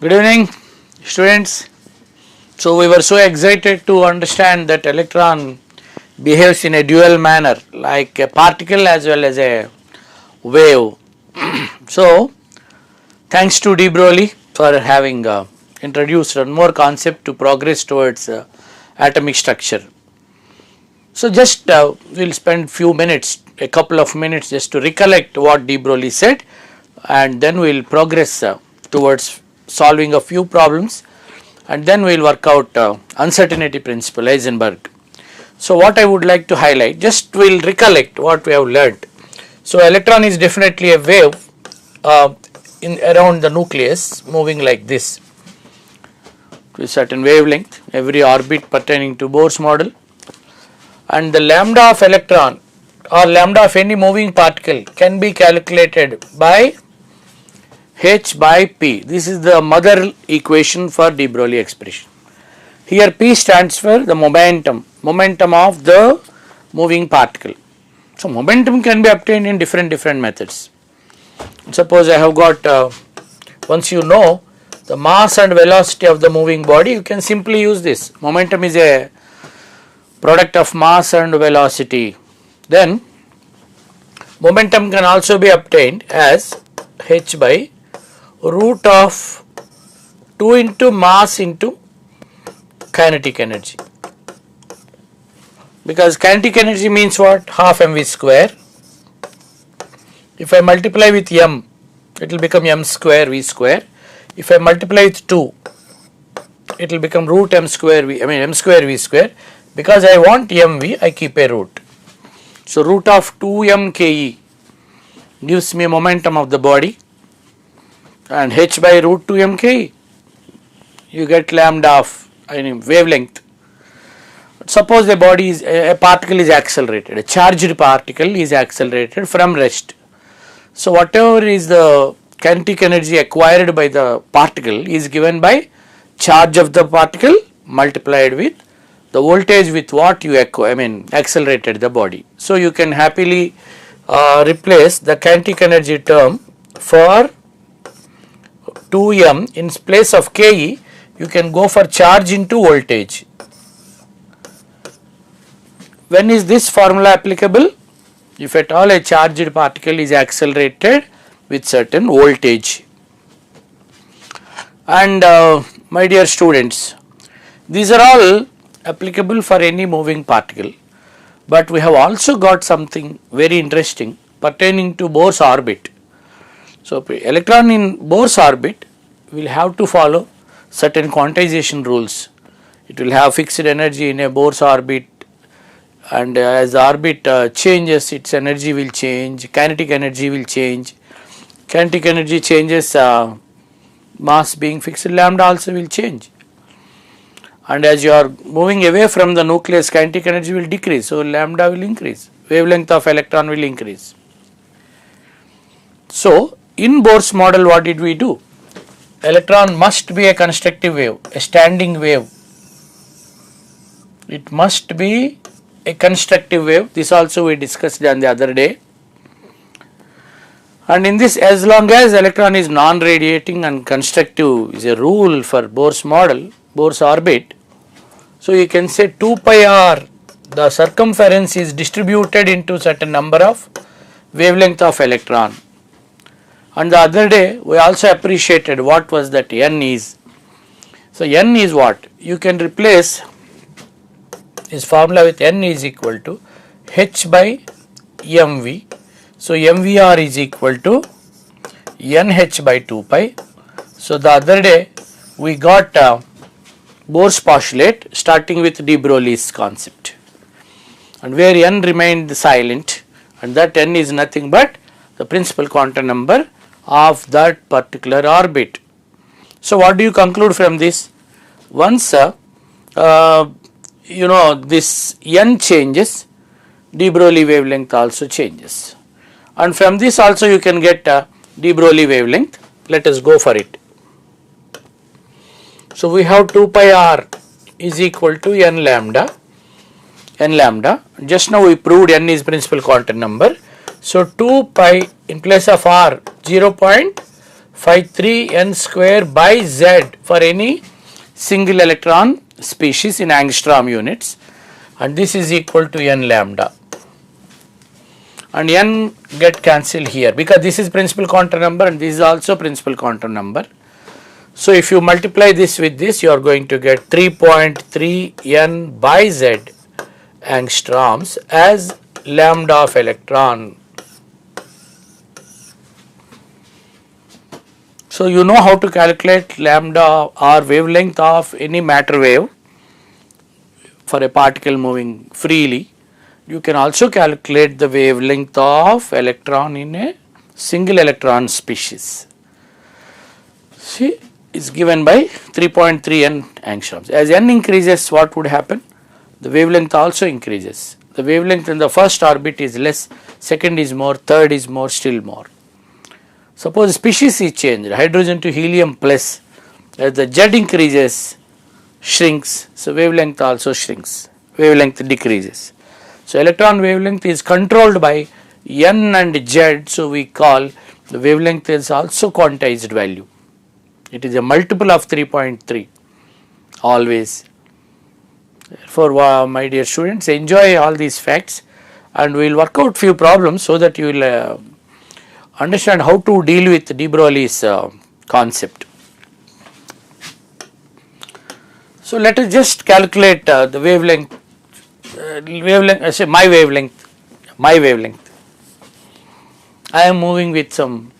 Good evening, students. So we were so excited to understand that electron behaves in a dual manner, like a particle as well as a wave. So thanks to De-Broglie for having introduced one more concept to progress towards atomic structure. So just we'll spend a couple of minutes just to recollect what De-Broglie said, and then we'll progress towards solving a few problems, and then we'll work out uncertainty principle, Eisenberg. So what I would like to highlight, just we'll recollect what we have learned. So electron is definitely a wave around the nucleus moving like this to a certain wavelength, every orbit pertaining to Bohr's model, and the lambda of electron or lambda of any moving particle can be calculated by h by p. This is the mother equation for De-Broglie expression. Here p stands for the momentum of the moving particle. So momentum can be obtained in different methods. Suppose I have got once you know the mass and velocity of the moving body, you can simply use this. Momentum is a product of mass and velocity. Then momentum can also be obtained as h by root of 2 into mass into kinetic energy, because kinetic energy means what? Half mv square. If I multiply with m, it will become m square v square. If I multiply with 2, it will become root m square v square. Because I want mv, I keep a root. So root of 2m ke gives me momentum of the body, and h by root 2m ke, you get lambda of wavelength. Suppose a particle is accelerated, a charged particle is accelerated from rest. So whatever is the kinetic energy acquired by the particle is given by charge of the particle multiplied with the voltage with what you accelerated the body. So you can happily replace the kinetic energy term for 2m in place of ke. You can go for charge into voltage. When is this formula applicable? If at all a charged particle is accelerated with certain voltage. And my dear students, these are all applicable for any moving particle, but we have also got something very interesting pertaining to Bohr's orbit. So electron in Bohr's orbit will have to follow certain quantization rules. It will have fixed energy in a Bohr's orbit, and as the orbit changes, its energy will change, kinetic energy will change. Kinetic energy changes, mass being fixed, lambda also will change. And as you are moving away from the nucleus, kinetic energy will decrease, so lambda will increase, wavelength of electron will increase. So in Bohr's model, what did we do? Electron must be a constructive wave, a standing wave. It must be a constructive wave. This also we discussed on the other day. And in this, as long as electron is non-radiating and constructive is a rule for Bohr's model, Bohr's orbit. So you can say 2 pi r, the circumference is distributed into certain number of wavelength of electron. And the other day we also appreciated what was that n is. So n is what? You can replace this formula with n is equal to h by mv. So mvr is equal to nh by 2 pi. So the other day we got Bohr's postulate starting with De-Broglie's concept, and where n remained silent, and that n is nothing but the principal quantum number of that particular orbit. So what do you conclude from this? Once this n changes, De-Broglie wavelength also changes, and from this also you can get De-Broglie wavelength. Let us go for it. So we have 2 pi r is equal to n lambda. Just now we proved n is principal quantum number. So 2 pi in place of r 0.0 phi 3 n square by z for any single electron species in angstrom units, and this is equal to n lambda, and n get cancelled here because this is principal quantum number and this is also principal quantum number. So if you multiply this with this, you are going to get 3.3 n by z angstroms as lambda of electron. So you know how to calculate lambda or wavelength of any matter wave for a particle moving freely. You can also calculate the wavelength of electron in a single electron species. See, is given by 3.3 n angstroms. As n increases, what would happen? The wavelength also increases. The wavelength in the first orbit is less, second is more, third is more, still more. Suppose species is changed, hydrogen to helium plus, as the Z increases, shrinks, so wavelength also shrinks, wavelength decreases. So electron wavelength is controlled by n and Z, so we call the wavelength is also quantized value. It is a multiple of 3.3 always. Therefore, my dear students, enjoy all these facts and we will work out few problems so that you will understand how to deal with De-Broglie's concept. So let us just calculate the wavelength, I say my wavelength. I am moving with some,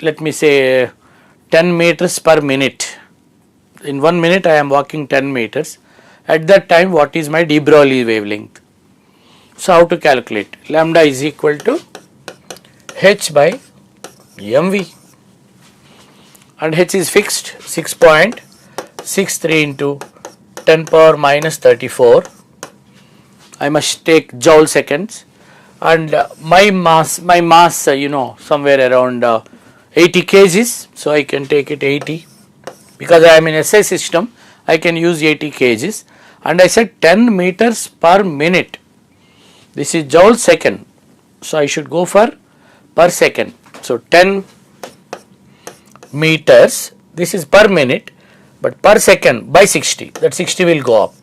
let me say 10 meters per minute. In 1 minute I am walking 10 meters. At that time, what is my De-Broglie wavelength? So how to calculate? Lambda is equal to h by mv, and h is fixed, 6.63 into 10 power minus 34. I must take joule seconds, and my mass you know, somewhere around 80 kgs, so I can take it 80 because I am in SI system. I can use 80 kgs, and I said 10 meters per minute. This is joule second, so I should go for per second. So 10 meters, this is per minute, but per second by 60, that 60 will go up,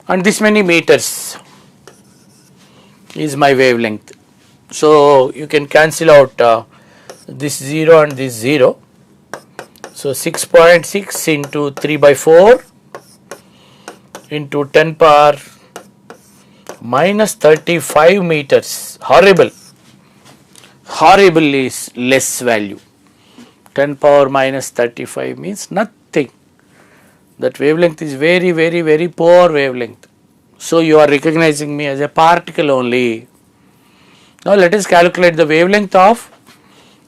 and this many meters is my wavelength. So you can cancel out this 0 and this 0. So 6.6 into 3 by 4 into 10 power minus 35 meters. Horrible is less value. 10 power minus 35 means nothing. That wavelength is very, very, very poor wavelength. So you are recognizing me as a particle only. Now let us calculate the wavelength of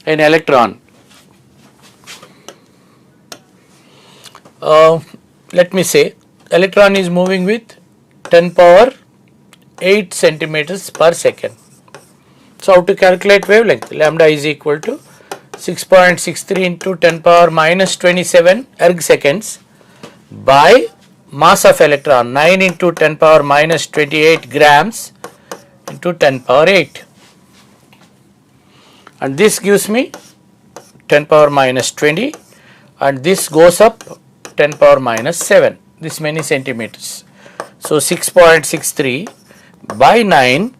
an electron. Let me say electron is moving with 10 power 8 centimeters per second. So how to calculate wavelength? Lambda is equal to 6.63 into 10 power minus 27 erg seconds by mass of electron 9 into 10 power minus 28 grams into 10 power 8, and this gives me 10 power minus 20, and this goes up 10 power minus 7, this many centimeters. So 6.63 by 9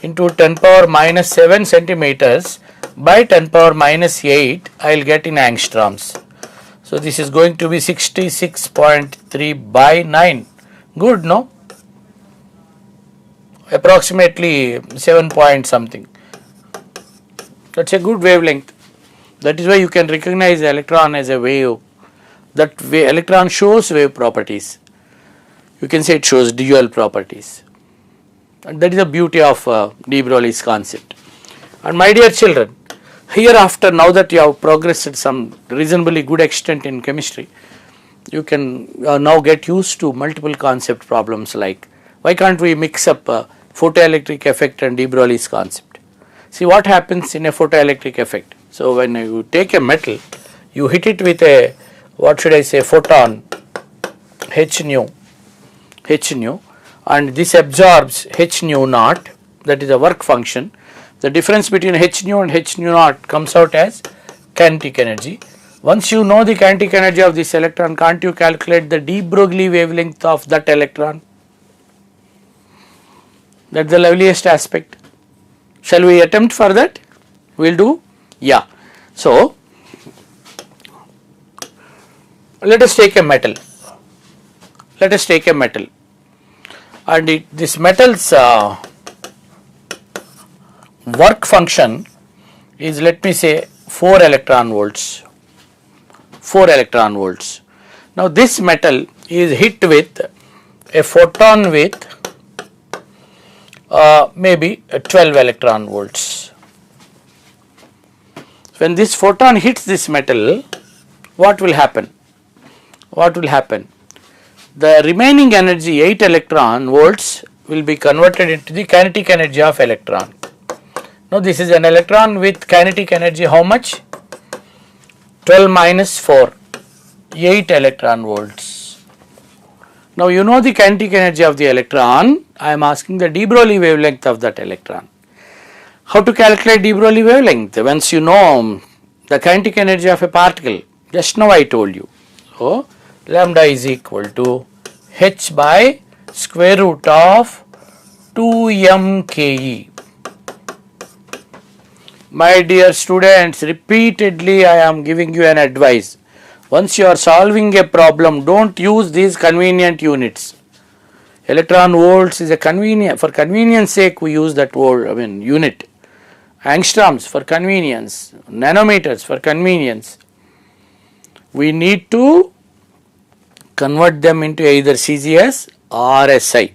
into 10 power minus 7 centimeters by 10 power minus 8, I will get in angstroms. So this is going to be 66.3 by 9. Good, no? Approximately 7 point something. That's a good wavelength. That is why you can recognize the electron as a wave. That electron shows wave properties. You can say it shows dual properties. And that is the beauty of De-Broglie's concept. And my dear children, hereafter, now that you have progressed at some reasonably good extent in chemistry, you can now get used to multiple concept problems like why can't we mix up photoelectric effect and De-Broglie's concept. See what happens in a photoelectric effect. So when you take a metal, you hit it with a, what should I say, photon h nu, and this absorbs h nu naught, that is a work function, The difference between h nu and h nu naught comes out as kinetic energy. Once you know the kinetic energy of this electron, can't you calculate the De-Broglie wavelength of that electron? That is the loveliest aspect. Shall we attempt for that? We will do? Yeah. So, let us take a metal. Let us take a metal, and this metal's work function is, let me say, 4 electron volts. 4 electron volts. Now, this metal is hit with a photon with maybe 12 electron volts. When this photon hits this metal, what will happen? What will happen? The remaining energy, 8 electron volts, will be converted into the kinetic energy of electron. Now, this is an electron with kinetic energy how much? 12 minus 4, 8 electron volts. Now, you know the kinetic energy of the electron. I am asking the De-Broglie wavelength of that electron. How to calculate De-Broglie wavelength? Once you know the kinetic energy of a particle, just now I told you. So, lambda is equal to h by square root of 2mke. My dear students, repeatedly I am giving you an advice. Once you are solving a problem, don't use these convenient units. Electron volts is a convenient, for convenience sake we use that word, unit. Angstroms for convenience, nanometers for convenience. We need to convert them into either CGS or SI.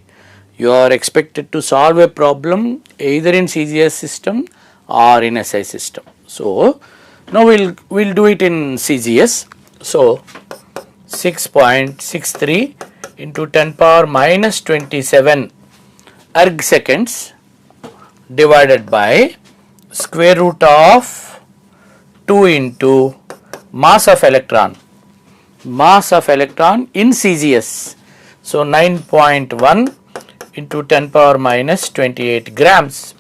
You are expected to solve a problem either in CGS system or in SI system. So, now we'll do it in CGS. So, 6.63 into 10 power minus 27 erg seconds divided by square root of 2 into mass of electron in CGS. So, 9.1 into 10 power minus 28 grams,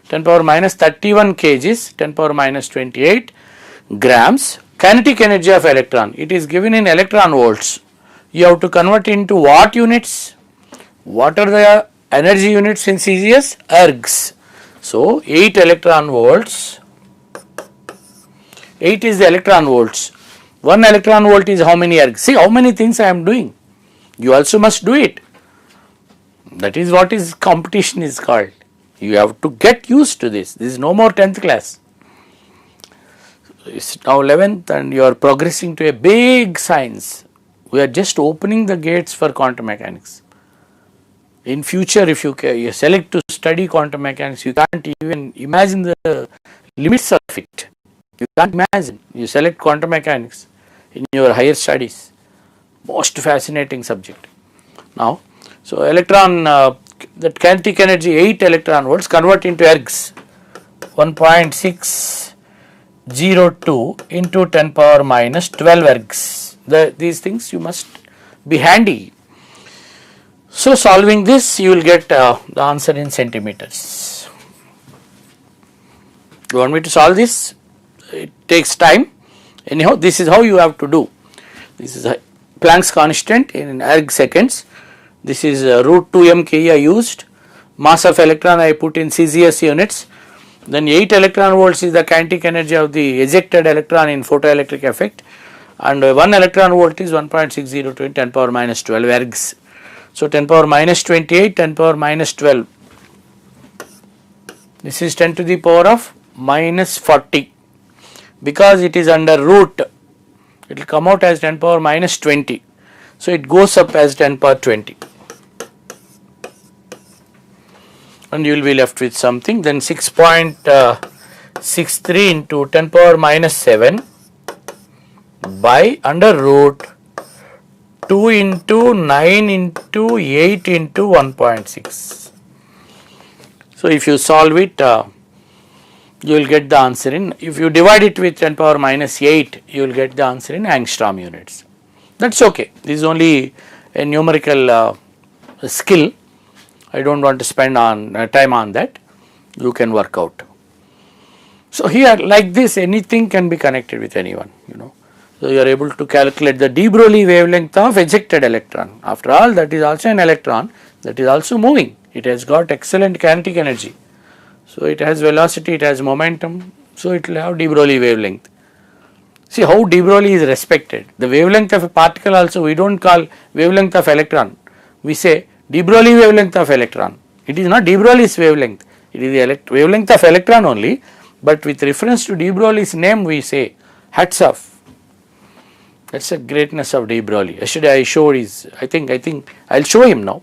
10 power minus 31 kgs, 10 power minus 28 grams. Kinetic energy of electron, it is given in electron volts. You have to convert into what units? What are the energy units in CGS? Ergs. So, 8 electron volts, 8 is the electron volts. 1 electron volt is how many ergs? See how many things I am doing. You also must do it. That is what is competition is called. You have to get used to this. This is no more 10th class. It's now 11th and you are progressing to a big science. We are just opening the gates for quantum mechanics. In future, if you select to study quantum mechanics, you can't even imagine the limits of it. You can't imagine. You select quantum mechanics in your higher studies. Most fascinating subject. Now, so electron, that kinetic energy 8 electron volts convert into ergs 1.602 into 10 power minus 12 ergs. These things you must be handy. So, solving this you will get the answer in centimeters. You want me to solve this? It takes time. Anyhow, this is how you have to do. This is a Planck's constant in erg seconds. This is root 2 mke I used. Mass of electron I put in CGS units. Then 8 electron volts is the kinetic energy of the ejected electron in photoelectric effect. And 1 electron volt is 1.602 in 10 power minus 12 ergs. So, 10 power minus 28, 10 power minus 12. This is 10 to the power of minus 40. Because it is under root, it will come out as 10 power minus 20. So, it goes up as 10 power 20. And you will be left with something. Then 6.63 into 10 power minus 7 by under root 2 into 9 into 8 into 1.6. So, if you solve it, you will get the answer in, if you divide it with 10 power minus 8, you will get the answer in angstrom units. That is okay. This is only a numerical skill. I do not want to spend on time on that. you can work out. So here like this anything can be connected with anyone, you know. So you are able to calculate the De-Broglie wavelength of ejected electron. After all, that is also an electron that is also moving. It has got excellent kinetic energy. So it has velocity, it has momentum, so it will have De-Broglie wavelength. See how De-Broglie is respected. The wavelength of a particle also we do not call wavelength of electron. We say De-Broglie wavelength of electron. It is not De-Broglie's wavelength. It is the wavelength of electron only. But with reference to De-Broglie's name we say hats off. That is the greatness of De-Broglie. Yesterday I showed his, I think I will show him now.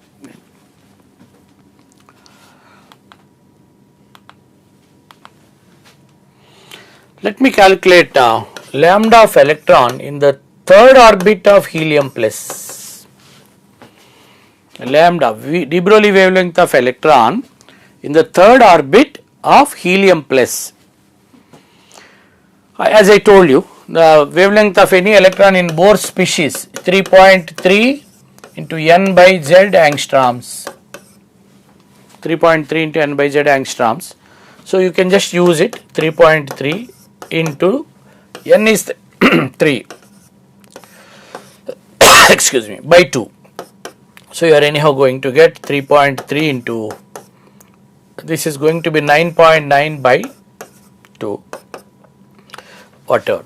Let me calculate lambda of electron in the third orbit of helium plus. Lambda, De-Broglie wavelength of electron in the third orbit of helium plus. As I told you, the wavelength of any electron in Bohr species 3.3 into n by z angstroms. 3.3 into n by z angstroms. So you can just use it 3.3 into n is 3 excuse me by 2. So you are anyhow going to get 3.3 into, this is going to be 9.9 by 2, whatever,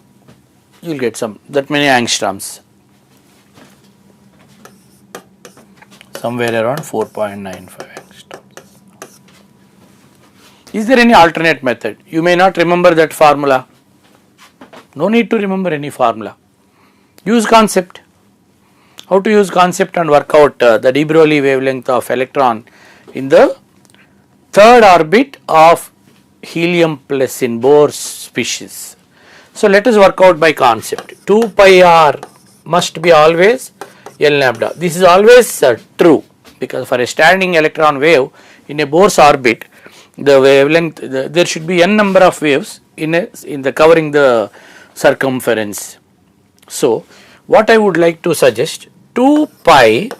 you will get some that many angstroms, somewhere around 4.95 angstroms. Is there any alternate method? You may not remember that formula. No need to remember any formula. Use concept. How to use concept and work out the De-Broglie wavelength of electron in the third orbit of helium plus in Bohr species. So let us work out by concept. 2 pi r must be always L lambda. This is always true because for a standing electron wave in a Bohr's orbit, the wavelength there should be n number of waves in the covering the circumference. So what I would like to suggest, 2 pi,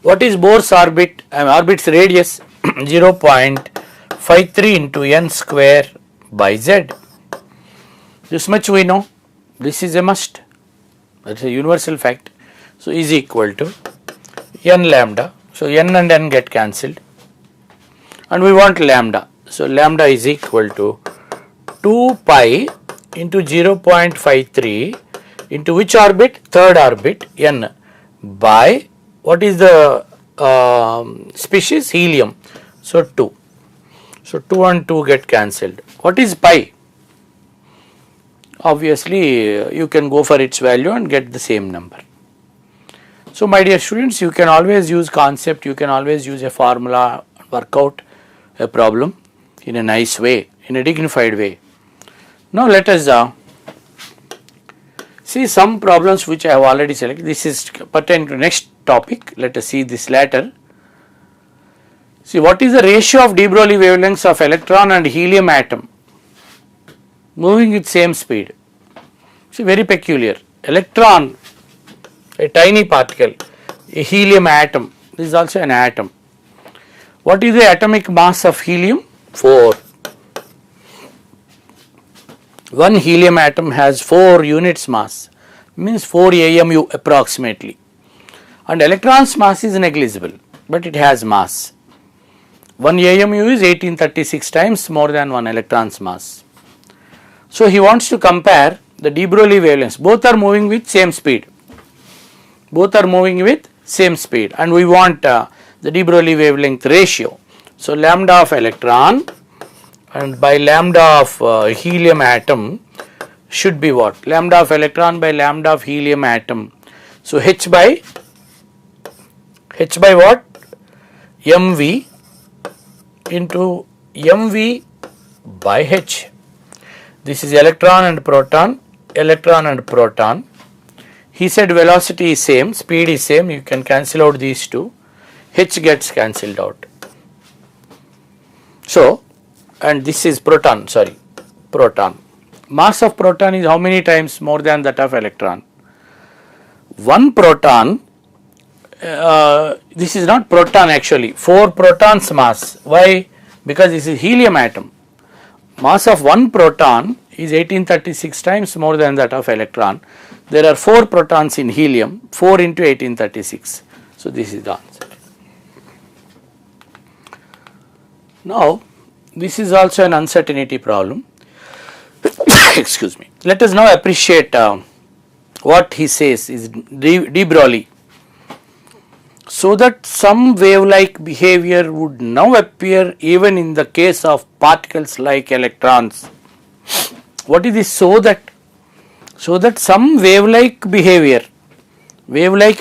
what is Bohr's orbit? Orbit's radius 0.53 into n square by z. This much we know. This is a must. That is a universal fact. So is equal to n lambda. So n and n get cancelled, and we want lambda. So lambda is equal to 2 pi into 0.53 into which orbit? Third orbit n by what is the species? Helium. So 2. So 2 and 2 get cancelled. What is pi? Obviously you can go for its value and get the same number. So my dear students, you can always use concept, you can always use a formula, work out a problem in a nice way, in a dignified way. Now let us see some problems which I have already selected. This is pertaining to next topic. Let us see this later. See what is the ratio of De-Broglie wavelengths of electron and helium atom moving with same speed. See, very peculiar. Electron, a tiny particle, a helium atom, this is also an atom. What is the atomic mass of helium? 4. One helium atom has 4 units mass, means 4 AMU approximately, and electron's mass is negligible, but it has mass. 1 AMU is 1836 times more than 1 electron's mass. So he wants to compare the De-Broglie wavelengths. Both are moving with same speed. Both are moving with same speed, and we want the De-Broglie wavelength ratio. So lambda of electron and by lambda of helium atom should be what? Lambda of electron by lambda of helium atom. So h by what? mv into mv by h. This is electron and proton, electron and proton. He said velocity is same, speed is same, you can cancel out these two, h gets cancelled out. So, and this is proton, proton. Mass of proton is how many times more than that of electron? 1 proton, this is not proton actually, 4 protons mass. Why? because this is helium atom. Mass of one proton is 1836 times more than that of electron. There are 4 protons in helium, 4 into 1836. So, this is the answer. Now, this is also an uncertainty problem. Excuse me. Let us now appreciate what he says is De-Broglie. So that some wave-like behavior would now appear even in the case of particles like electrons. What is this so that? So that some wave-like behavior would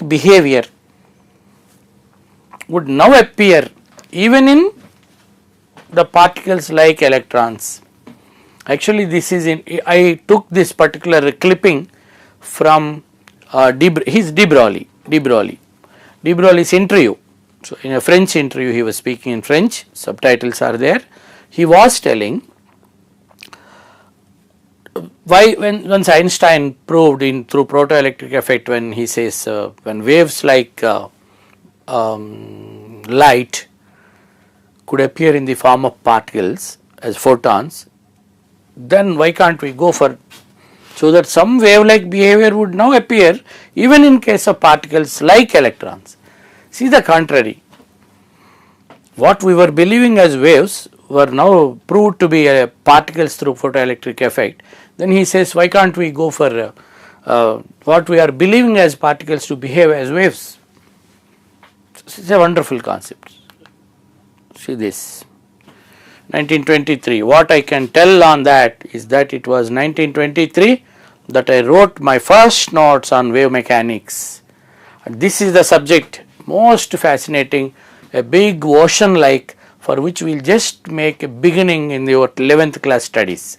now appear even in the particles like electrons. Actually, this is I took this particular clipping from his De-Broglie's interview. So, in a French interview, he was speaking in French, subtitles are there. He was telling why once Einstein proved through protoelectric effect, when he says when waves like light could appear in the form of particles as photons, then why can't we go for, so that some wave-like behavior would now appear even in case of particles like electrons. See the contrary. What we were believing as waves were now proved to be particles through photoelectric effect. Then he says, why can't we go for what we are believing as particles to behave as waves? This is a wonderful concept. See this. 1923. What I can tell on that is that it was 1923 that I wrote my first notes on wave mechanics. And this is the subject, most fascinating, a big ocean like, for which we will just make a beginning in your 11th class studies.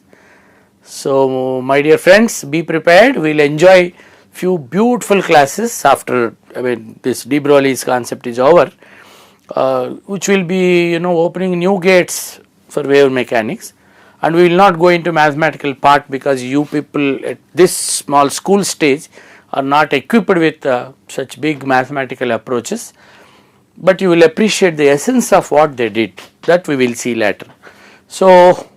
So, my dear friends, be prepared. We will enjoy few beautiful classes after this De-Broglie's concept is over, which will be opening new gates for wave mechanics, and we will not go into mathematical part because you people at this small school stage are not equipped with such big mathematical approaches, but you will appreciate the essence of what they did, that we will see later. So,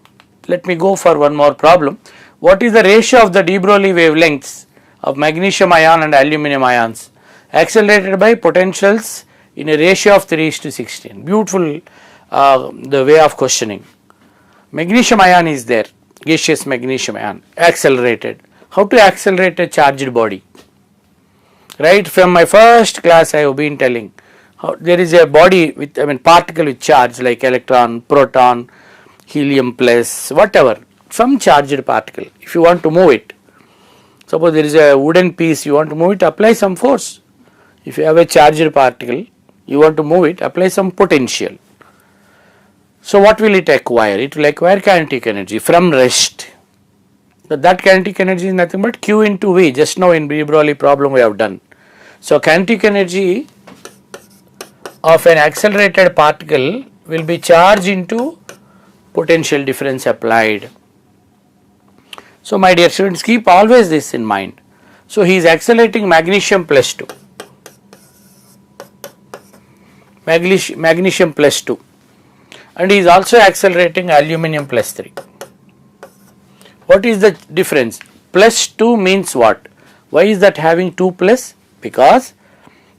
let me go for one more problem. What is the ratio of the De-Broglie wavelengths of magnesium ion and aluminium ions accelerated by potentials in a ratio of 3:16? Beautiful the way of questioning. Magnesium ion is there, gaseous magnesium ion, accelerated. How to accelerate a charged body? Right from my first class I have been telling, there is a body with, particle with charge like electron, proton, helium plus, whatever, some charged particle. If you want to move it, suppose there is a wooden piece, you want to move it, apply some force. If you have a charged particle, you want to move it, apply some potential. So, what will it acquire? It will acquire kinetic energy from rest. So, that kinetic energy is nothing but Q into V. Just now in De-Broglie problem we have done. So, kinetic energy of an accelerated particle will be charged into potential difference applied. So, my dear students, keep always this in mind. So, he is accelerating magnesium plus 2. Magnesium plus 2. And he is also accelerating aluminium plus 3. What is the difference? Plus 2 means what? Why is that having 2 plus? Because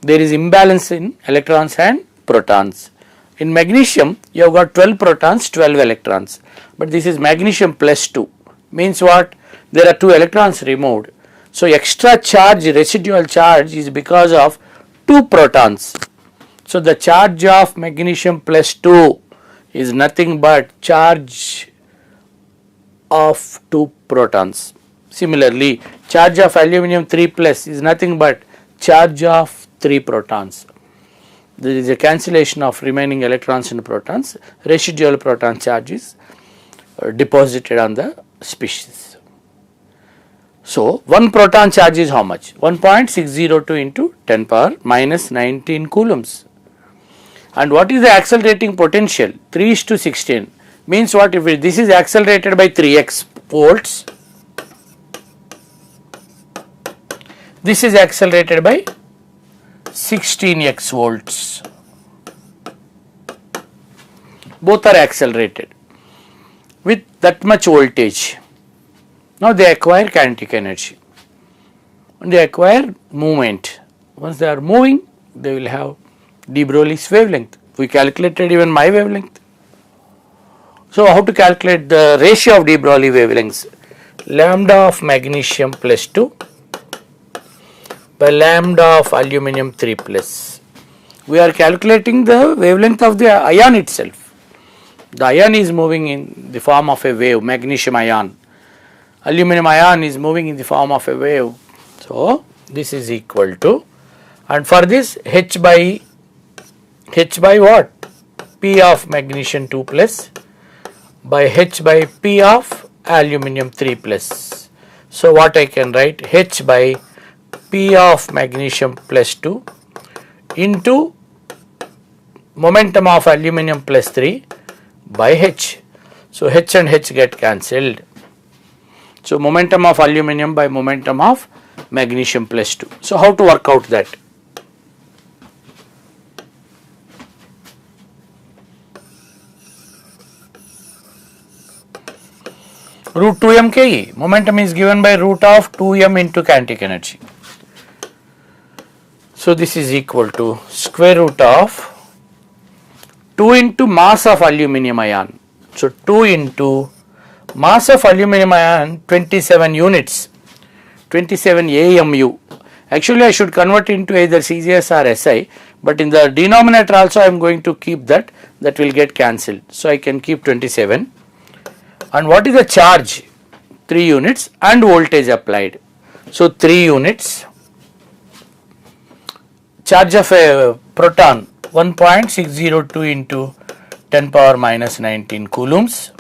there is imbalance in electrons and protons. In magnesium, you have got 12 protons, 12 electrons. But this is magnesium plus 2. Means what? There are 2 electrons removed. So, extra charge, residual charge is because of 2 protons. So, the charge of magnesium plus 2 is nothing but charge of 2 protons. Similarly, charge of aluminium 3 plus is nothing but charge of 3 protons. There is a cancellation of remaining electrons and protons, residual proton charge is deposited on the species. So, 1 proton charge is how much? 1.602 into 10 power minus 19 coulombs. And what is the accelerating potential? 3:16 means what? If this is accelerated by 3x volts, this is accelerated by 16x volts. both are accelerated with that much voltage. Now they acquire kinetic energy and they acquire movement. Once they are moving, they will have De-Broglie's wavelength. We calculated even my wavelength. So how to calculate the ratio of De-Broglie wavelengths? Lambda of magnesium plus 2 by lambda of aluminium 3 plus. We are calculating the wavelength of the ion itself. The ion is moving in the form of a wave, magnesium ion. Aluminium ion is moving in the form of a wave. So this is equal to, and for this H by what? P of magnesium 2 plus by H by P of aluminium 3 plus. So what I can write? H by P of magnesium plus 2 into momentum of aluminium plus 3 by H. So H and H get cancelled. So momentum of aluminium by momentum of magnesium plus 2. So how to work out that? Root 2m Ke. Momentum is given by root of 2m into kinetic energy. So this is equal to square root of 2 into mass of aluminium ion. So 2 into mass of aluminium ion 27 units, 27 AMU. Actually I should convert into either CGS or SI, but in the denominator also I am going to keep that will get cancelled. So I can keep 27. And what is the charge? 3 units and voltage applied. So 3 units. Charge of a proton 1.602 into 10 power minus 19 coulombs.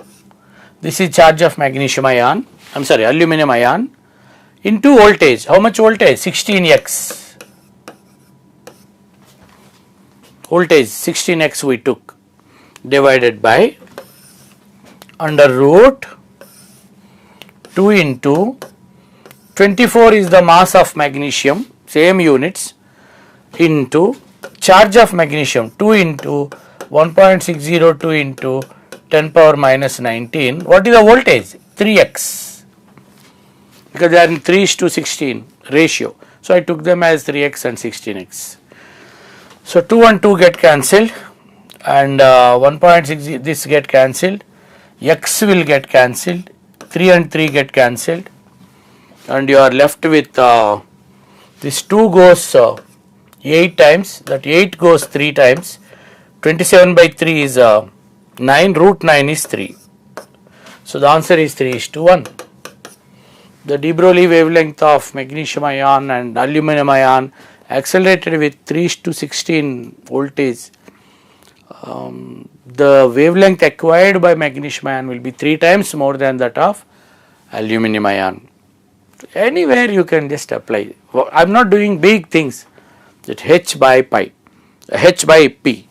This is charge of magnesium ion, aluminium ion into voltage. How much voltage? 16x. Voltage 16x we took, divided by under root 2 into 24 is the mass of magnesium, same units, into charge of magnesium 2 into 1.602 into 10 power minus 19. What is the voltage? 3x, because they are in 3:16 ratio. So I took them as 3x and 16x. So 2 and 2 get cancelled, and 1.6 this get cancelled. X will get cancelled, 3 and 3 get cancelled, and you are left with this 2 goes 8 times, that 8 goes 3 times, 27 by 3 is 9, root 9 is 3. So the answer is 3:1. The De-Broglie wavelength of magnesium ion and aluminum ion accelerated with 3:16 voltage. The wavelength acquired by magnesium ion will be 3 times more than that of aluminum ion. Anywhere you can just apply. I am not doing big things. That H by pi, H by P.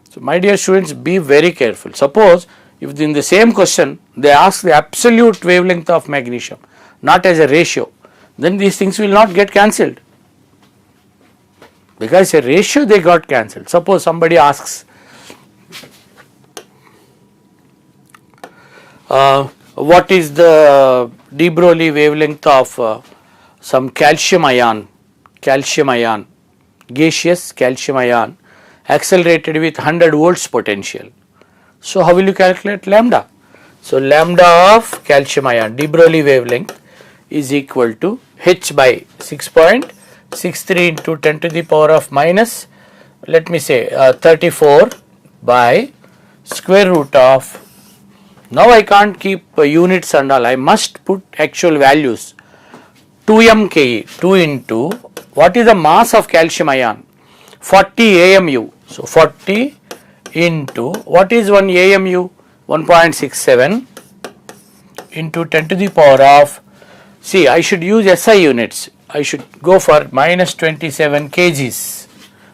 So my dear students, be very careful. Suppose if in the same question they ask the absolute wavelength of magnesium, not as a ratio, then these things will not get cancelled, because a ratio they got cancelled. Suppose somebody asks what is the De-Broglie wavelength of some calcium ion, gaseous calcium ion accelerated with 100 volts potential. So how will you calculate lambda? So lambda of calcium ion De-Broglie wavelength is equal to H by 6.63 into 10 to the power of minus, let me say 34 by square root of, now I can't keep units and all, I must put actual values, 2m Ke, 2 into, what is the mass of calcium ion? 40 AMU. So 40 into, what is 1 AMU? 1.67 into 10 to the power of, see I should use SI units, I should go for minus 27 kgs,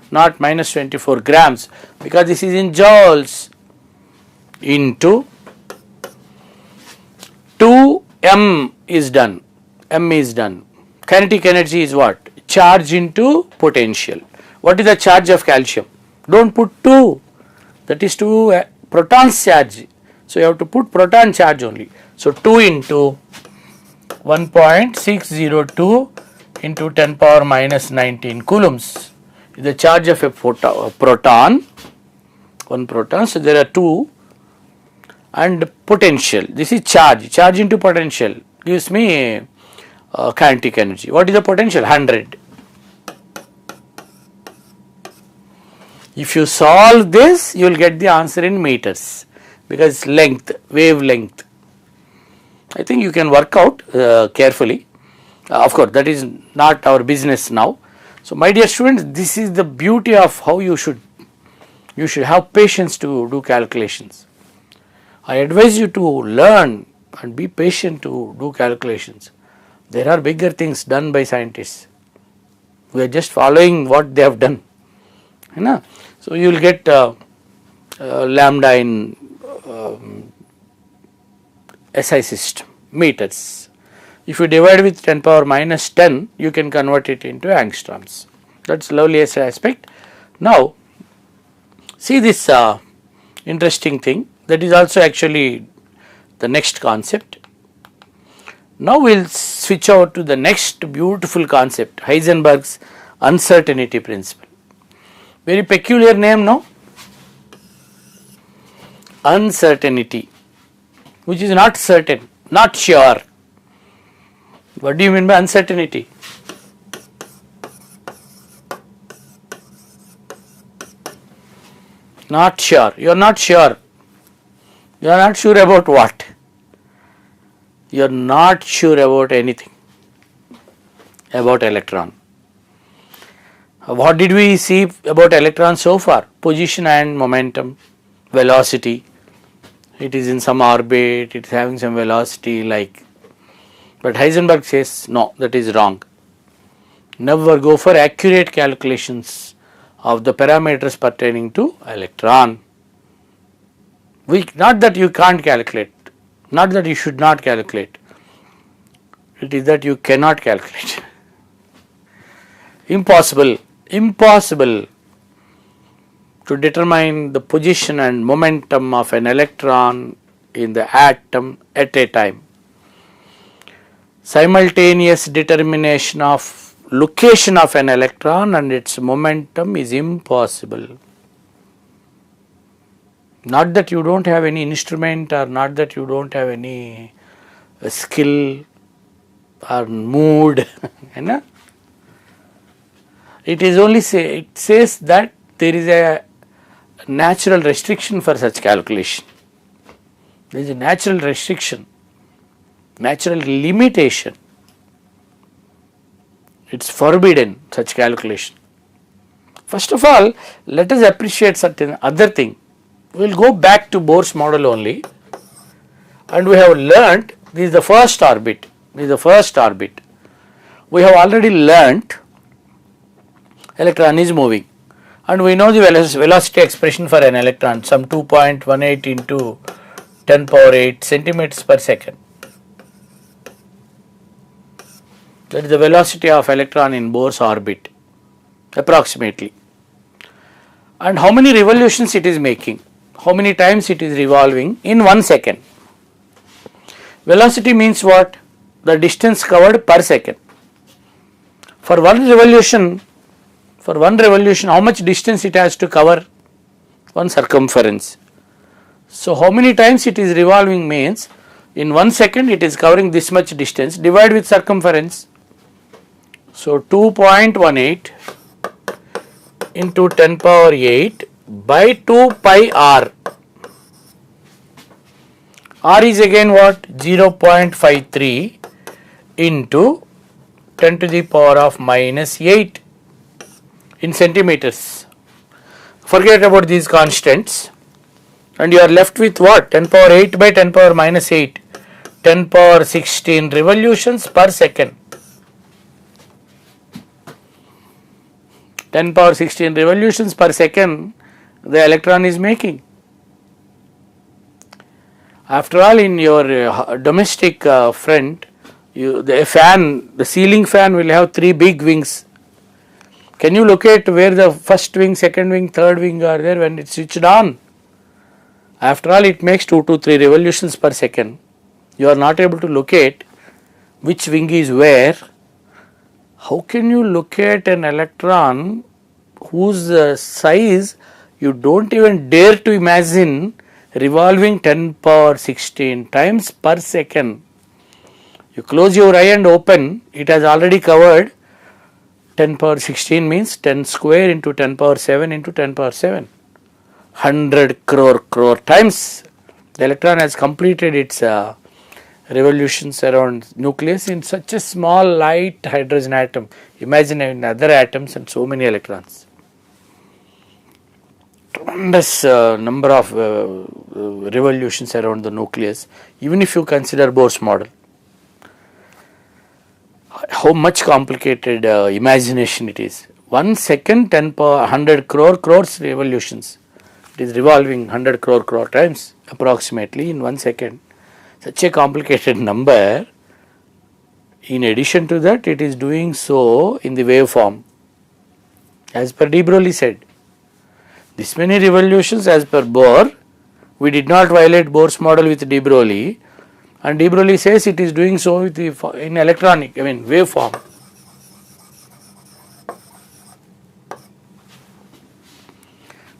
not minus 24 grams, because this is in joules, into 2m is done, m is done. Kinetic energy is what? Charge into potential. What is the charge of calcium? Don't put 2, that is too proton's charge. So you have to put proton charge only. So 2 into 1.602 into 10 power minus 19 coulombs is the charge of a proton, one proton. So there are 2, and potential. This is charge into potential gives me kinetic energy. What is the potential? 100. If you solve this, you will get the answer in meters, because length, wavelength. I think you can work out carefully. Of course, that is not our business now. So my dear students, this is the beauty of how you should have patience to do calculations. I advise you to learn and be patient to do calculations. There are bigger things done by scientists. We are just following what they have done. So you will get lambda in SI system, meters. If you divide with 10 power minus 10, you can convert it into angstroms. That is loveliest aspect. Now, see this interesting thing, that is also actually the next concept. Now we will switch over to the next beautiful concept, Heisenberg's uncertainty principle. Very peculiar name, no? Uncertainty, which is not certain, not sure. What do you mean by uncertainty? Not sure. You are not sure. You are not sure about what? You are not sure about anything about electron. What did we see about electron so far? Position and momentum, velocity. It is in some orbit, it is having some velocity like. But Heisenberg says no, that is wrong. Never go for accurate calculations of the parameters pertaining to electron. Not that you can't calculate, not that you should not calculate, it is that you cannot calculate. Impossible to determine the position and momentum of an electron in the atom at a time. Simultaneous determination of location of an electron and its momentum is impossible. Not that you don't have any instrument, or not that you don't have any skill or mood. It is only it says that there is a natural restriction for such calculation. There is a natural restriction, natural limitation. It is forbidden, such calculation. First of all, let us appreciate certain other thing. We will go back to Bohr's model only, and we have learnt this is the first orbit. This is the first orbit. We have already learnt electron is moving, and we know the velocity expression for an electron, some 2.18 into 10 power 8 centimeters per second. That is the velocity of electron in Bohr's orbit, approximately. And how many revolutions it is making, how many times it is revolving in 1 second. Velocity means what? The distance covered per second. For one revolution, how much distance it has to cover? One circumference. So how many times it is revolving means in 1 second it is covering this much distance, divide with circumference. So 2.18 into 10 power 8 by 2 pi r. R is again what? 0.53 into 10 to the power of minus 8 in centimeters. Forget about these constants, and you are left with what? 10 power 8 by 10 power minus 8, 10 power 16 revolutions per second. 10 power 16 revolutions per second the electron is making. After all, in your domestic friend, the ceiling fan will have 3 big wings. Can you locate where the first wing, second wing, third wing are there when it is switched on? After all, it makes 2 to 3 revolutions per second. You are not able to locate which wing is where. How can you locate an electron whose size you don't even dare to imagine revolving 10 power 16 times per second? You close your eye and open, it has already covered 10 power 16 means 10 square into 10 power 7 into 10 power 7. 100 crore times the electron has completed its revolutions around nucleus in such a small light hydrogen atom. Imagine in other atoms and so many electrons. Tremendous number of revolutions around the nucleus, even if you consider Bohr's model. How much complicated imagination it is. 1 second 10 power 100 crores revolutions. It is revolving 100 crore times approximately in 1 second. Such a complicated number. In addition to that, it is doing so in the waveform. As per De-Broglie said, this many revolutions as per Bohr, we did not violate Bohr's model with De-Broglie, and De-Broglie says it is doing so with the, in electronic, waveform.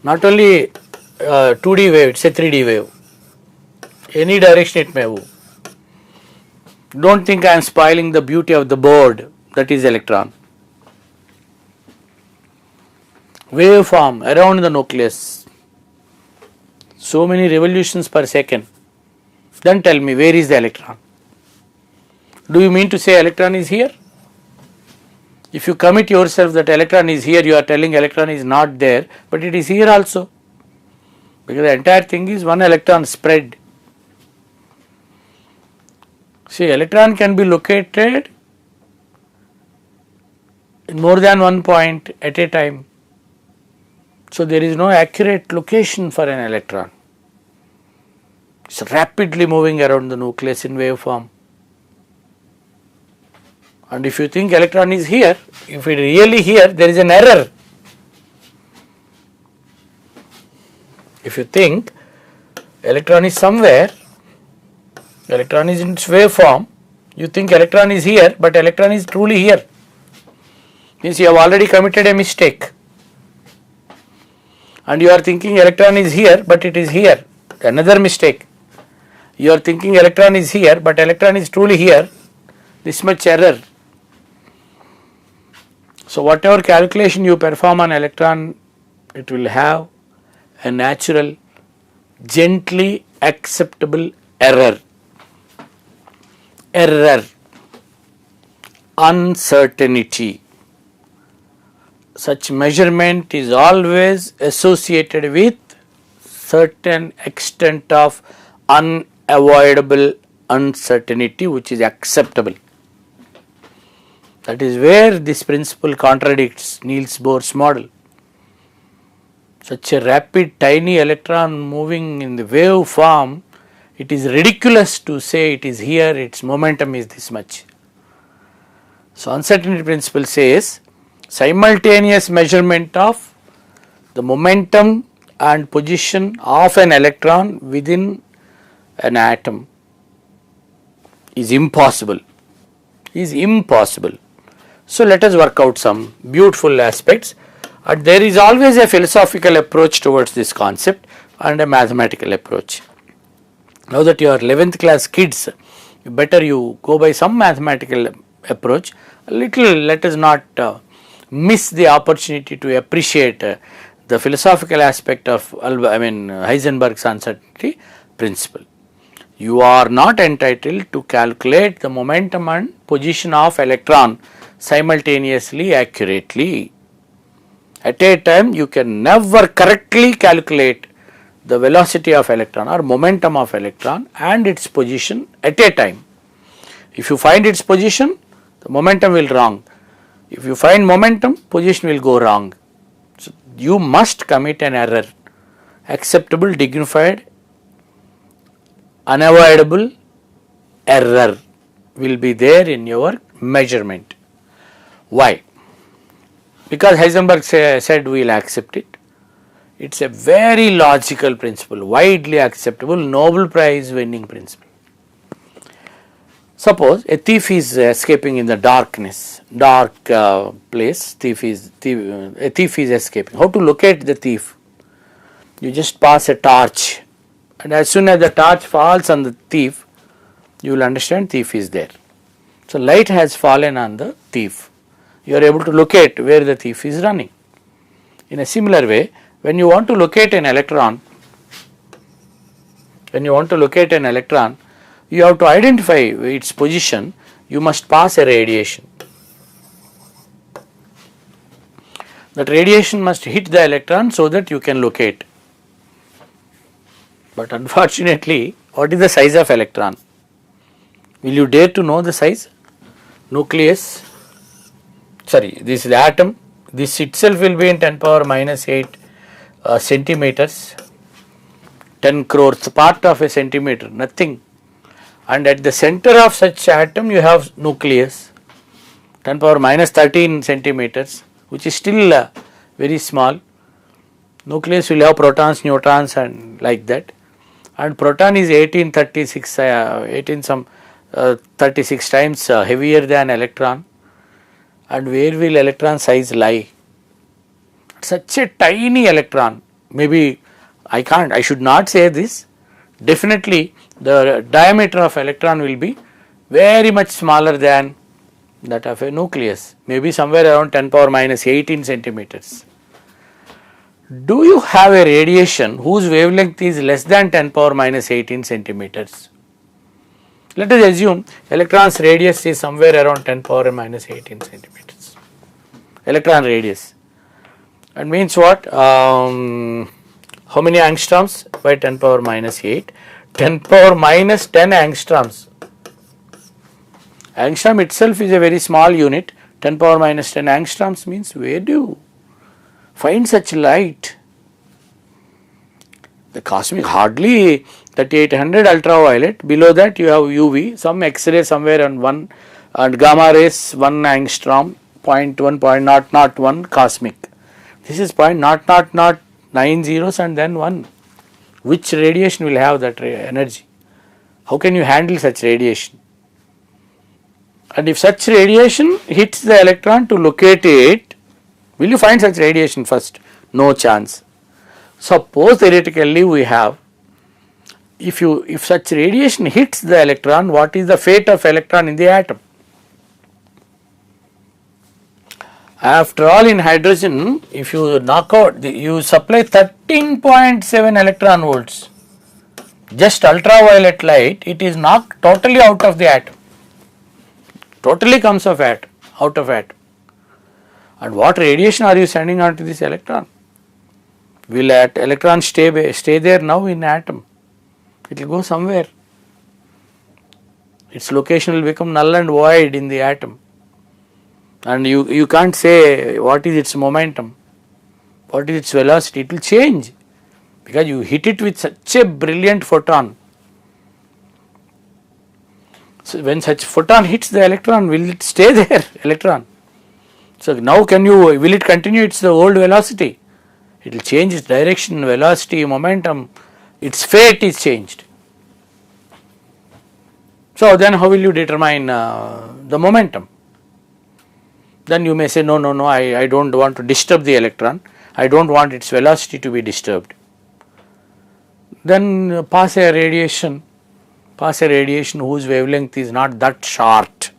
Not only 2D wave, it is a 3D wave. Any direction it may move. Don't think I am spoiling the beauty of the board, that is electron. Waveform around the nucleus. So many revolutions per second. Then tell me, where is the electron? Do you mean to say electron is here? If you commit yourself that electron is here, you are telling electron is not there, but it is here also. Because the entire thing is one electron spread. See, electron can be located in more than one point at a time. So there is no accurate location for an electron. It is rapidly moving around the nucleus in waveform. And if you think electron is here, if it is really here, there is an error. If you think electron is somewhere, electron is in its waveform, you think electron is here, but electron is truly here. Means you have already committed a mistake. And you are thinking electron is here, but it is here. Another mistake. You are thinking electron is here, but electron is truly here. This much error. So whatever calculation you perform on electron, it will have a natural, gently acceptable error. Error. Uncertainty. Such measurement is always associated with certain extent of unavoidable uncertainty which is acceptable. That is where this principle contradicts Niels Bohr's model. Such a rapid tiny electron moving in the wave form, it is ridiculous to say it is here, its momentum is this much. So uncertainty principle says simultaneous measurement of the momentum and position of an electron within an atom is impossible. So let us work out some beautiful aspects, and there is always a philosophical approach towards this concept and a mathematical approach. Now that you are 11th class kids, better you go by some mathematical approach. A little, let us not miss the opportunity to appreciate the philosophical aspect of Heisenberg's uncertainty principle. You are not entitled to calculate the momentum and position of electron simultaneously accurately. At a time, you can never correctly calculate the velocity of electron or momentum of electron and its position at a time. If you find its position, the momentum will wrong. If you find momentum, position will go wrong. So you must commit an error. Acceptable, dignified, unavoidable error will be there in your measurement. Why? Because Heisenberg said we will accept it. It's a very logical principle, widely acceptable, Nobel Prize winning principle. Suppose a thief is escaping in the darkness, dark place, a thief is escaping. How to locate the thief? You just pass a torch, and as soon as the torch falls on the thief, you will understand thief is there. So light has fallen on the thief. You are able to locate where the thief is running. In a similar way, when you want to locate an electron, you have to identify its position. You must pass a radiation. That radiation must hit the electron so that you can locate. But unfortunately, what is the size of electron? Will you dare to know the size? Nucleus, this is the atom. This itself will be in 10 power minus 8 centimeters, 10 crores, part of a centimeter, nothing. And at the center of such atom you have nucleus, 10 power minus 13 centimeters, which is still very small. Nucleus will have protons, neutrons and like that. And proton is 36 times heavier than electron. And where will electron size lie? Such a tiny electron, maybe I should not say this, definitely the diameter of electron will be very much smaller than that of a nucleus, maybe somewhere around 10 power minus 18 centimeters. Do you have a radiation whose wavelength is less than 10 power minus 18 centimeters? Let us assume electron's radius is somewhere around 10 power minus 18 centimeters. Electron radius. And means what? How many angstroms? By 10 power minus 8. 10 power minus 10 angstroms. Angstrom itself is a very small unit. 10 power minus 10 angstroms means where do you find such light? The cosmic hardly 3800 ultraviolet, below that you have UV, some X-ray somewhere on 1 and gamma rays 1 angstrom, 0.1, 0.001 cosmic. This is 0.00090 zeros and then 1. Which radiation will have that energy? How can you handle such radiation? And if such radiation hits the electron to locate it, will you find such radiation first? No chance. Suppose theoretically we have, if such radiation hits the electron, what is the fate of electron in the atom? After all, in hydrogen, if you knock out, you supply 13.7 electron volts, just ultraviolet light, it is knocked totally out of the atom, totally comes out of atom. And what radiation are you sending on to this electron? Will that electron stay there now in atom? It will go somewhere. Its location will become null and void in the atom. And you can't say what is its momentum, what is its velocity, it will change because you hit it with such a brilliant photon. So when such photon hits the electron, will it stay there, electron? So now will it continue its old velocity? It will change its direction, velocity, momentum, its fate is changed. So then how will you determine the momentum? Then you may say no, I don't want to disturb the electron, I don't want its velocity to be disturbed. Then pass a radiation whose wavelength is not that short.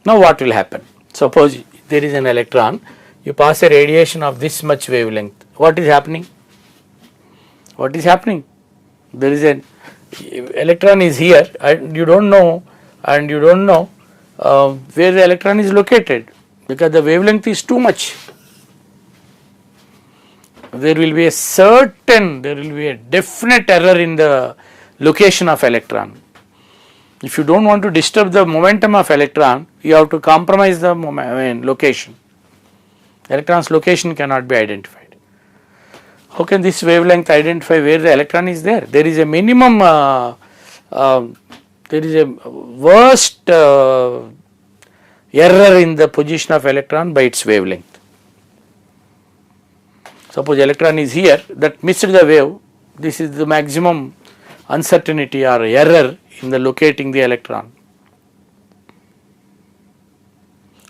Now what will happen? Suppose there is an electron, you pass a radiation of this much wavelength. What is happening? There is an electron is here and you don't know where the electron is located because the wavelength is too much. There will be a definite error in the location of electron. If you don't want to disturb the momentum of electron, you have to compromise the location. Electron's location cannot be identified. How can this wavelength identify where the electron is there? There is a minimum, there is a worst error in the position of electron by its wavelength. Suppose electron is here, that missed the wave, this is the maximum uncertainty or error in the locating the electron.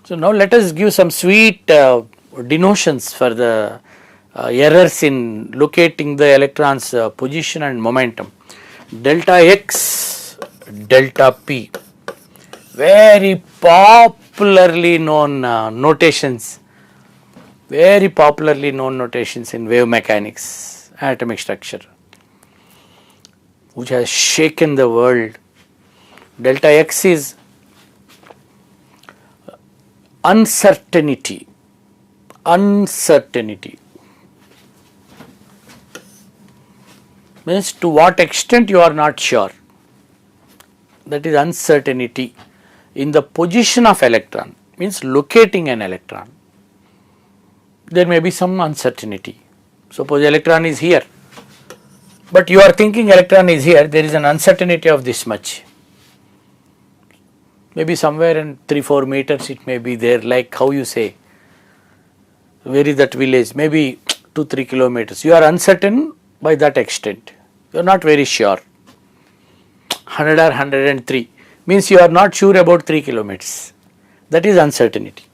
So now let us give some sweet denotions for the errors in locating the electron's position and momentum. Delta x, delta p, very popularly known notations, very popularly known notations in wave mechanics, atomic structure, which has shaken the world. Delta x is uncertainty, uncertainty means to what extent you are not sure, that is uncertainty in the position of electron, means locating an electron. There may be some uncertainty. Suppose electron is here, but you are thinking electron is here, there is an uncertainty of this much. Maybe somewhere in 3-4 meters it may be there, like how you say, where is that village, maybe 2-3 kilometers. You are uncertain by that extent, you are not very sure. 100 or 103 means you are not sure about 3 kilometers, that is uncertainty.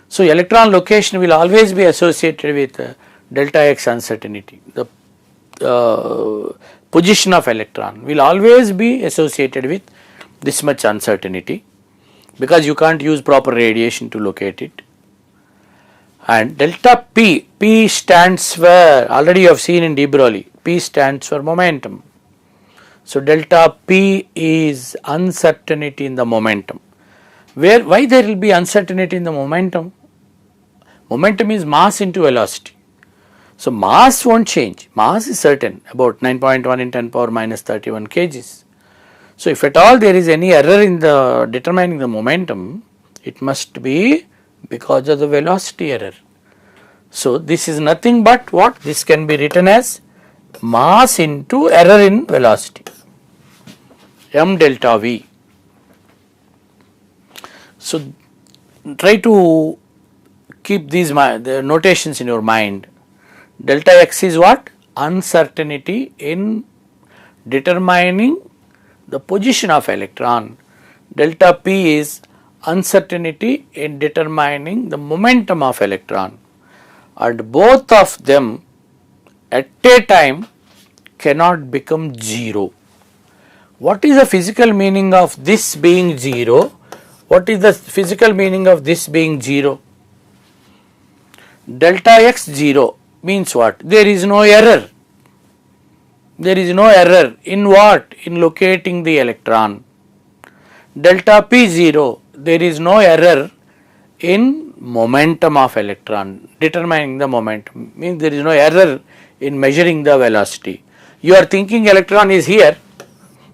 So electron location will always be associated with delta x uncertainty. The position of electron will always be associated with this much uncertainty, because you can't use proper radiation to locate it. And delta p, p stands for, already you have seen in De-Broglie, p stands for momentum. So delta p is uncertainty in the momentum. Why there will be uncertainty in the momentum? Momentum is mass into velocity. So mass won't change, mass is certain, about 9.1 in 10 power minus 31 kgs. So if at all there is any error in the determining the momentum, it must be because of the velocity error. So this is nothing but what? This can be written as mass into error in velocity, m delta v. So try to keep these the notations in your mind. Delta x is what? Uncertainty in determining the position of electron. Delta p is uncertainty in determining the momentum of electron, and both of them at a time cannot become 0. What is the physical meaning of this being 0? What is the physical meaning of this being 0? Delta x 0 means what? There is no error. There is no error in what? In locating the electron. Delta p 0, there is no error in momentum of electron, determining the momentum, means there is no error in measuring the velocity. You are thinking electron is here,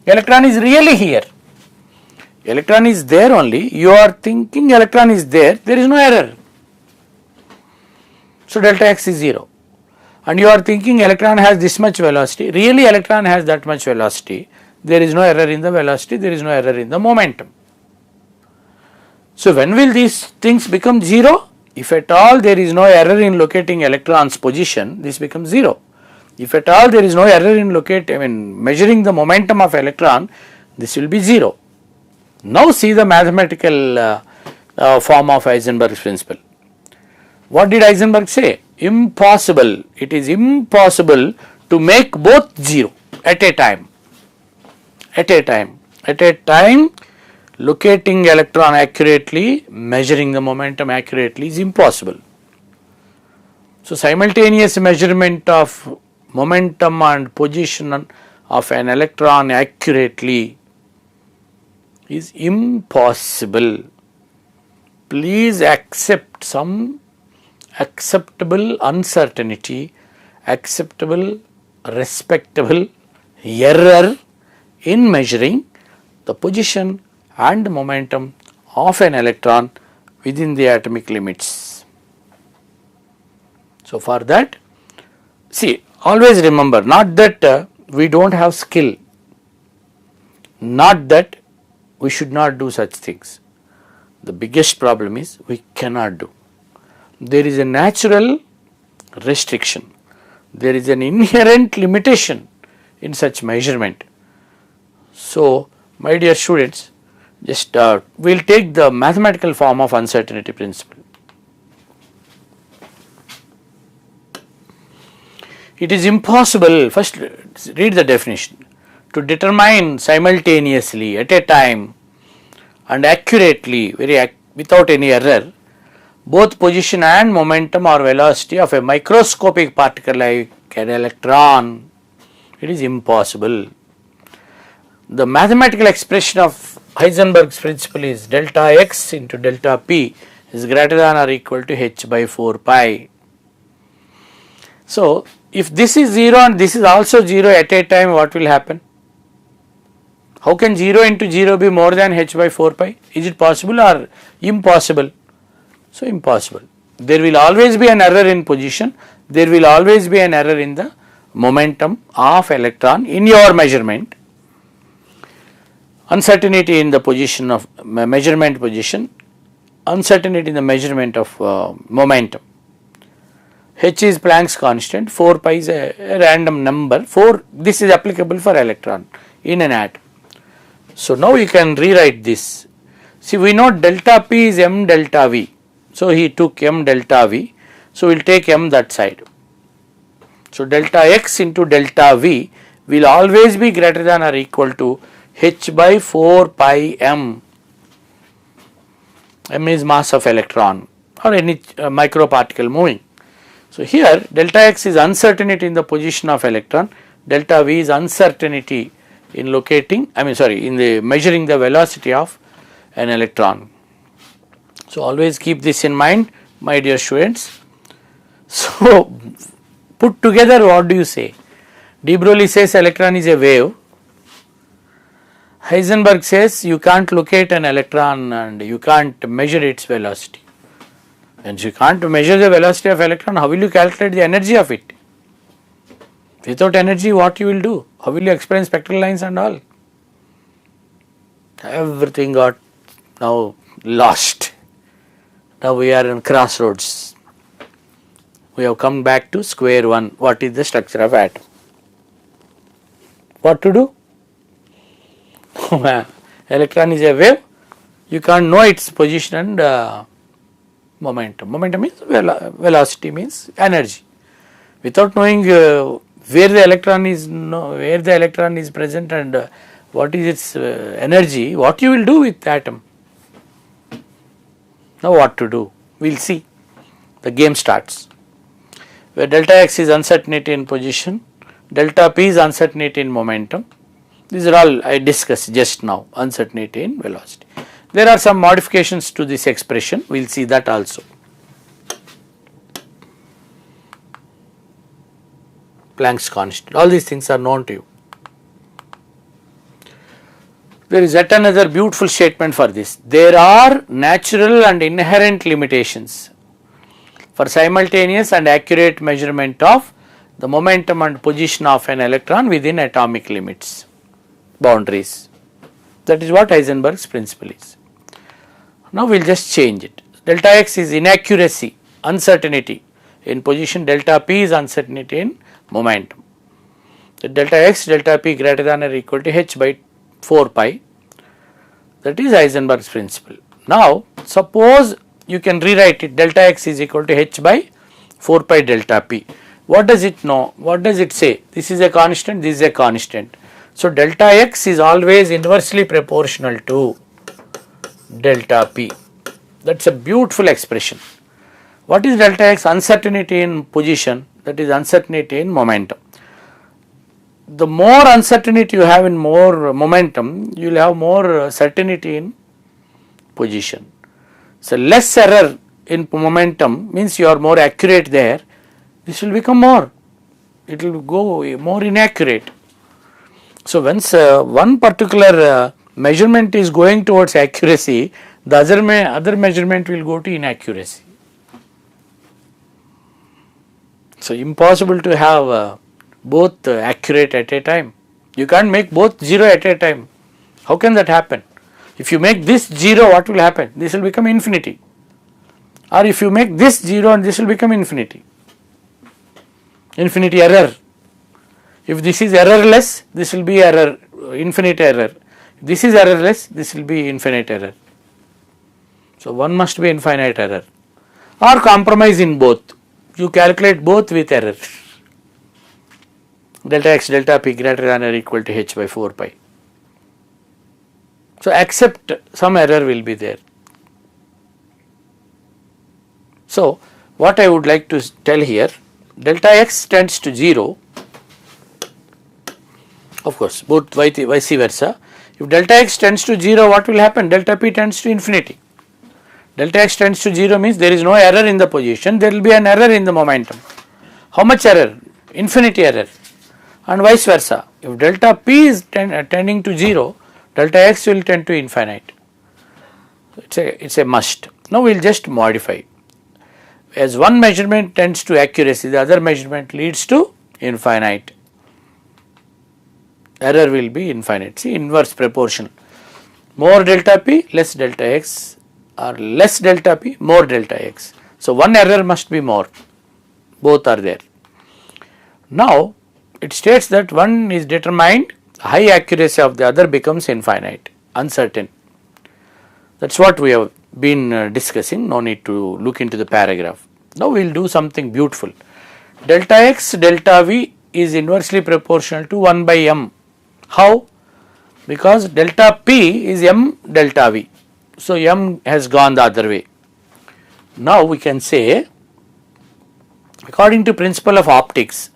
electron is really here, electron is there only, you are thinking electron is there, there is no error. So delta x is 0. And you are thinking electron has this much velocity, really electron has that much velocity, there is no error in the velocity, there is no error in the momentum. So when will these things become 0? If at all there is no error in locating electron's position, this becomes 0. If at all there is no error in measuring the momentum of electron, this will be 0. Now see the mathematical form of Heisenberg's principle. What did Heisenberg say? Impossible. It is impossible to make both 0 at a time. At a time. At a time, locating electron accurately, measuring the momentum accurately is impossible. So simultaneous measurement of momentum and position of an electron accurately is impossible. Please accept some acceptable uncertainty, acceptable, respectable error in measuring the position and momentum of an electron within the atomic limits. So for that, see, always remember, not that we don't have skill, not that we should not do such things. The biggest problem is we cannot do. There is a natural restriction. There is an inherent limitation in such measurement. So, my dear students, just we will take the mathematical form of uncertainty principle. It is impossible, first read the definition, to determine simultaneously at a time and accurately, without any error, both position and momentum or velocity of a microscopic particle like an electron. It is impossible. The mathematical expression of Heisenberg's principle is delta x into delta p is greater than or equal to h by 4 pi. So, if this is 0 and this is also 0 at a time, what will happen? How can 0 into 0 be more than h by 4 pi? Is it possible or impossible? So, impossible. There will always be an error in position, there will always be an error in the momentum of electron in your measurement. Uncertainty in the position of measurement position, uncertainty in the measurement of momentum. H is Planck's constant, 4 pi is a random number, this is applicable for electron in an atom. So, now you can rewrite this. See, we know delta P is m delta V. So, he took m delta V. So, we will take m that side. So, delta x into delta V will always be greater than or equal to h by 4 pi m. M is mass of electron or any microparticle moving. So, here delta x is uncertainty in the position of electron, delta V is uncertainty in in the measuring the velocity of an electron. So, always keep this in mind, my dear students. So, put together, what do you say? De-Broglie says electron is a wave. Heisenberg says you can't locate an electron and you can't measure its velocity. And you can't measure the velocity of electron, how will you calculate the energy of it? Without energy, what you will do? How will you explain spectral lines and all? Everything got now lost. Now we are in crossroads. We have come back to square one. What is the structure of atom? What to do? Electron is a wave. You can't know its position and momentum. Momentum means velocity, means energy. Without knowing where the electron is present and what is its energy, what you will do with the atom? Now what to do? We will see. The game starts. Where delta x is uncertainty in position, delta p is uncertainty in momentum. These are all I discussed just now, uncertainty in velocity. There are some modifications to this expression, we will see that also. Planck's constant, all these things are known to you. There is yet another beautiful statement for this. There are natural and inherent limitations for simultaneous and accurate measurement of the momentum and position of an electron within atomic limits, boundaries. That is what Heisenberg's principle is. Now we will just change it. Delta x is inaccuracy, uncertainty in position, delta p is uncertainty in momentum. So, delta x, delta p greater than or equal to h by 4 pi, that is Heisenberg's principle. Now, suppose you can rewrite it, delta x is equal to h by 4 pi delta p. What does it know? What does it say? This is a constant, this is a constant. So, delta x is always inversely proportional to delta p. That is a beautiful expression. What is delta x? Uncertainty in position, that is uncertainty in momentum. The more uncertainty you have in more momentum, you will have more certainty in position. So, less error in momentum means you are more accurate there, this will become more, it will go more inaccurate. So, once one particular measurement is going towards accuracy, the other measurement will go to inaccuracy. So, impossible to have both accurate at a time. You can't make both 0 at a time. How can that happen? If you make this 0, what will happen? This will become infinity. Or if you make this 0 and this will become infinity. infinity error. If this is errorless, this will be infinite error. If this is errorless, this will be infinite error. So one must be infinite error, or compromise in both. You calculate both with error. Delta x delta p greater than or equal to h by 4 pi. So accept some error will be there. So what I would like to tell here, delta x tends to 0, of course both vice versa. If delta x tends to 0, what will happen? Delta p tends to infinity. Delta x tends to 0 means there is no error in the position, there will be an error in the momentum. How much error? Infinity error. And vice versa. If delta p is tending to 0, delta x will tend to infinite. It's a must. Now we will just modify. As one measurement tends to accuracy, the other measurement leads to infinite. Error will be infinite. See, inverse proportion. More delta p, less delta x, or less delta p, more delta x. So one error must be more. Both are there. Now it states that one is determined, high accuracy of the other becomes infinite, uncertain. That is what we have been discussing, no need to look into the paragraph. Now we will do something beautiful. Delta x delta v is inversely proportional to 1 by m. How? Because delta p is m delta v. So m has gone the other way. Now we can say, according to principle of optics,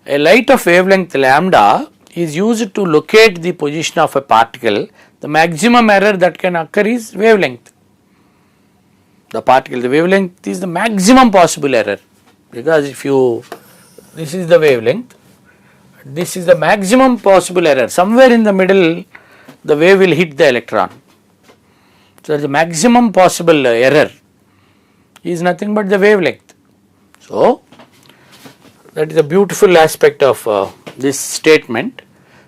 a light of wavelength lambda is used to locate the position of a particle. The maximum error that can occur is wavelength. The wavelength is the maximum possible error, because if you, this is the wavelength, this is the maximum possible error. Somewhere in the middle the wave will hit the electron. So the maximum possible error is nothing but the wavelength. So that is a beautiful aspect of this statement.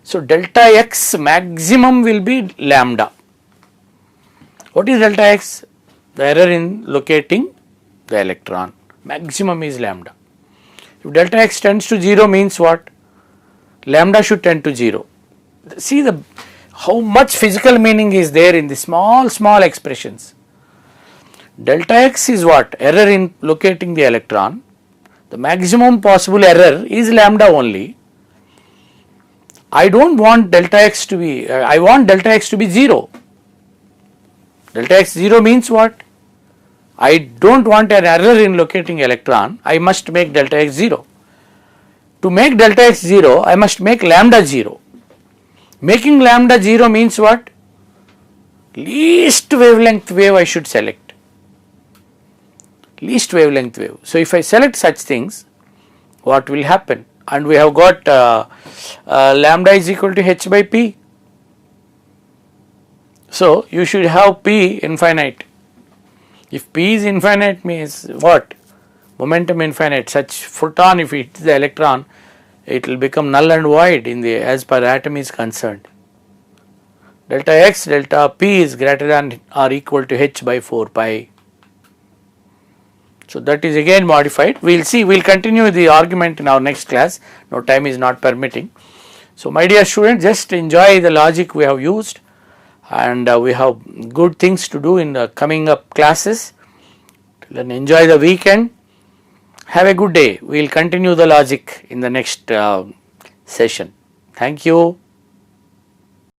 So delta x maximum will be lambda. What is delta x? The error in locating the electron. Maximum is lambda. If delta x tends to 0 means what? Lambda should tend to 0. See how much physical meaning is there in the small expressions. Delta x is what? Error in locating the electron. The maximum possible error is lambda only. I don't want delta x to be, I want delta x to be 0. Delta x 0 means what? I don't want an error in locating electron, I must make delta x 0. To make delta x 0, I must make lambda 0. Making lambda 0 means what? Least wavelength wave I should select. Least wavelength wave. So if I select such things, what will happen? And we have got lambda is equal to h by p. So you should have p infinite. If p is infinite means what? Momentum infinite. Such photon, if it hits the electron, it will become null and void in the, as per atom is concerned. Delta x delta p is greater than or equal to h by 4 pi. So that is again modified. We will see, we will continue the argument in our next class. Now time is not permitting. So my dear students, just enjoy the logic we have used, and we have good things to do in the coming up classes. Then enjoy the weekend. Have a good day. We will continue the logic in the next session. Thank you.